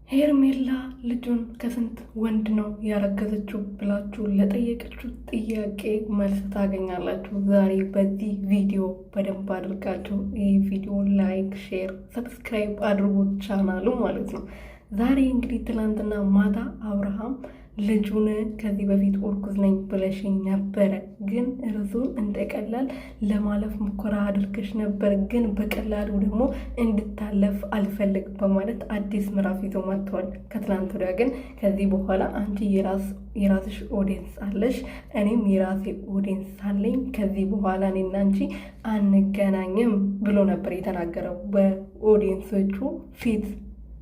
ሄርሜላ ልጁን ከስንት ወንድ ነው ያረገዘችው ብላችሁ ለጠየቀችው ጥያቄ መልስ ታገኛላችሁ ዛሬ በዚህ ቪዲዮ። በደንብ አድርጋችሁ ይህ ቪዲዮ ላይክ፣ ሼር፣ ሰብስክራይብ አድርጉት ቻናሉ ማለት ነው። ዛሬ እንግዲህ ትናንትና ማታ አብርሃም ልጁን ከዚህ በፊት እርጉዝ ነኝ ብለሽኝ ነበረ፣ ግን እርሱን እንደቀላል ለማለፍ ሙከራ አድርገሽ ነበር፣ ግን በቀላሉ ደግሞ እንድታለፍ አልፈልግ በማለት አዲስ ምዕራፍ ይዞ መጥተዋል። ከትናንት ወዲያ ግን ከዚህ በኋላ አንቺ የራስሽ ኦዲየንስ አለሽ፣ እኔም የራሴ ኦዲየንስ አለኝ፣ ከዚህ በኋላ እኔና አንቺ አንገናኝም ብሎ ነበር የተናገረው በኦዲየንሶቹ ፊት።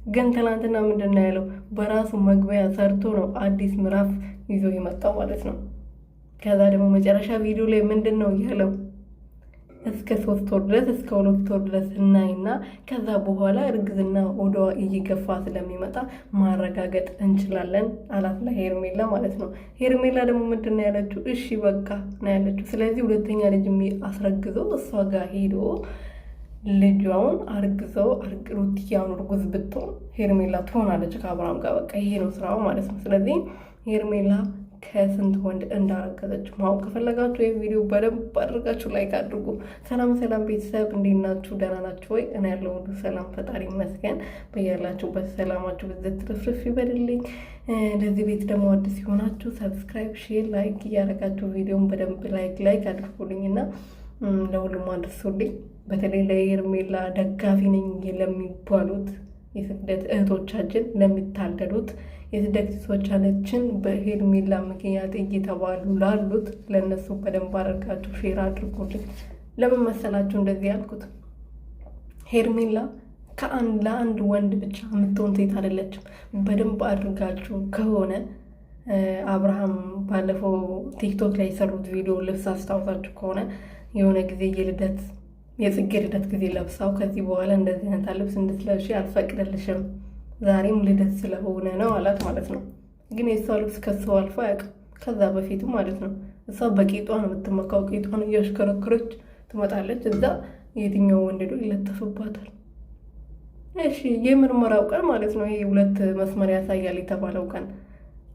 ግን ትናንትና ምንድን ነው ያለው? በራሱ መግቢያ ሰርቶ ነው አዲስ ምዕራፍ ይዞ የመጣው ማለት ነው። ከዛ ደግሞ መጨረሻ ቪዲዮ ላይ ምንድን ነው ያለው? እስከ 3 ወር ድረስ እስከ 2 ወር ድረስ እናይና ከዛ በኋላ እርግዝና ወደ እየገፋ ስለሚመጣ ማረጋገጥ እንችላለን አላት ለሄርሜላ ማለት ነው። ሄርሜላ ደግሞ ምንድን ነው ያለችው? እሺ በቃ ነው ያለችው። ስለዚህ ሁለተኛ ልጅ አስረግዘው እሷ ጋር ሄዶ ልጇን አርግዘው ሩትያውን እርጉዝ ብትሆን ሄርሜላ ትሆናለች ከአብርሃም ጋር። በቃ ይሄ ነው ስራው ማለት ነው። ስለዚህ ሄርሜላ ከስንት ወንድ እንዳረገዘች ማወቅ ከፈለጋችሁ ይህ ቪዲዮ በደንብ አድርጋችሁ ላይክ አድርጉ። ሰላም ሰላም ቤተሰብ እንዴት ናችሁ? ደህና ናችሁ ወይ? እኔ ያለው ሁሉ ሰላም ፈጣሪ ይመስገን። በያላችሁበት ሰላማችሁ ብዝት ትርፍርፍ ይበልልኝ። ለዚህ ቤት ደግሞ አዲስ ሲሆናችሁ ሰብስክራይብ፣ ሼር፣ ላይክ እያደረጋችሁ ቪዲዮን በደንብ ላይክ አድርጉልኝና ለሁሉም አድርሱልኝ። በተለይ ለሄርሜላ ደጋፊ ነኝ ለሚባሉት የስደት እህቶቻችን፣ ለሚታለሉት የስደት እህቶቻችን በሄርሜላ ምክንያት እየተባሉ ላሉት ለእነሱ በደንብ አድርጋችሁ ሼር አድርጉልኝ። ለምን መሰላችሁ እንደዚህ ያልኩት? ሄርሜላ ለአንድ ወንድ ብቻ የምትሆን ሴት አይደለችም። በደንብ አድርጋችሁ ከሆነ አብርሃም ባለፈው ቲክቶክ ላይ የሰሩት ቪዲዮ ልብስ አስታውሳችሁ ከሆነ የሆነ ጊዜ የጽጌ ልደት ጊዜ ለብሳው ከዚህ በኋላ እንደዚህ አይነት ልብስ እንድትለብሺ አልፈቅድልሽም፣ ዛሬም ልደት ስለሆነ ነው አላት ማለት ነው። ግን የእሷ ልብስ ከሰው አልፎ አያውቅም። ከዛ በፊትም ማለት ነው እሷ በቄጧ ነው የምትመካው። ቄጧን እያሽከረከረች ትመጣለች። እዛ የትኛው ወንድ ይለጠፍባታል? እሺ የምርመራው ቀን ማለት ነው፣ ይሄ 2 መስመር ያሳያል የተባለው ቀን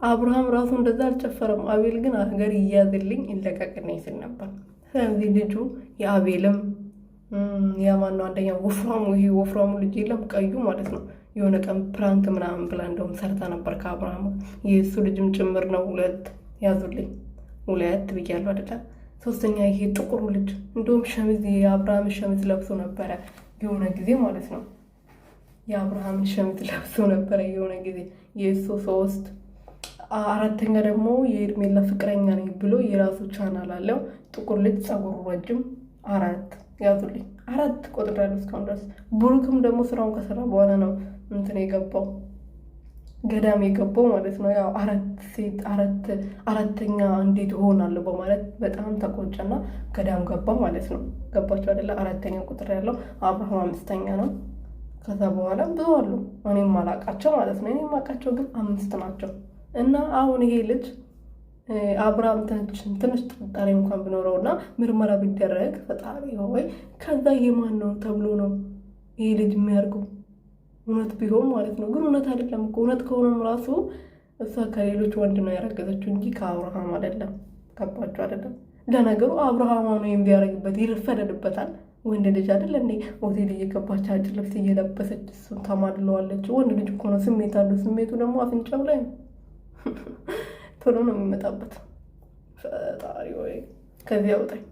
አብርሃም ራሱ እንደዛ አልጨፈረም። አቤል ግን ሀገር ይያዝልኝ ይለቀቅልኝ ስል ነበር። ስለዚህ ልጁ የአቤልም ያማነው አንደኛ ወፍራሙ ልጅ የለም ቀዩ ማለት ነው። የሆነ ቀን ፕራንክ ምናምን ብላ እንደውም ሰርታ ነበር ከአብርሃም። የእሱ ልጅም ጭምር ነው። 2 ያዙልኝ 2 ብያለሁ አይደለ? 3ኛ ይሄ ጥቁሩ ልጅ እንደውም ሸሚዝ የአብርሃም ሸሚዝ ለብሶ ነበረ የሆነ ጊዜ ማለት ነው። የአብርሃም ሸሚዝ ለብሶ ነበረ የሆነ ጊዜ የእሱ 3። 4ኛ ደግሞ የሄርሜላ ፍቅረኛ ነኝ ብሎ የራሱ ቻናል አለው። ጥቁር ልጅ ጸጉሩ ረጅም 4 ያዙልኝ 4 ቆጥሬያለሁ እስካሁን ድረስ። ብሩክም ደግሞ ስራውን ከሰራ በኋላ ነው የገባው ገዳም የገባው ማለት ነው። ያው 4ኛ እንዴት እሆናለሁ በማለት በጣም ተቆጨና ገዳም ገባ ማለት ነው። ገባችሁ አይደለ? 4ኛ ቁጥር ያለው አብርሃም 5ኛ ነው። ከዛ በኋላ ብዙ አሉ እኔም ማላቃቸው ማለት ነው። እኔም ማቃቸው ግን 5 ናቸው። እና አሁን ይሄ ልጅ አብርሃም ትንሽ ጥርጣሬ እንኳን ቢኖረውና ምርመራ ቢደረግ ፈጣሪ ሆይ ከዛ የማን ነው ተብሎ ነው ይሄ ልጅ የሚያርገው? እውነት ቢሆን ማለት ነው። ግን እውነት አይደለም እኮ። እውነት ከሆነም ራሱ እሷ ከሌሎች ወንድ ነው ያረገዘችው እንጂ ከአብርሃም አይደለም። ገባችሁ አይደለም? ለነገሩ አብርሃም ነው የሚያረግበት ይፈረድበታል። ወንድ ልጅ አይደለ እንዴ? ሆቴል እየገባች አጭር ልብስ እየለበሰች እሱን ታማድለዋለች። ወንድ ልጅ እኮ ነው፣ ስሜት አለው። ስሜቱ ደግሞ አፍንጫው ላይ ነው። ቶሎ ነው የሚመጣበት። ፈጣሪ ወይ ከዚህ አውጣኝ።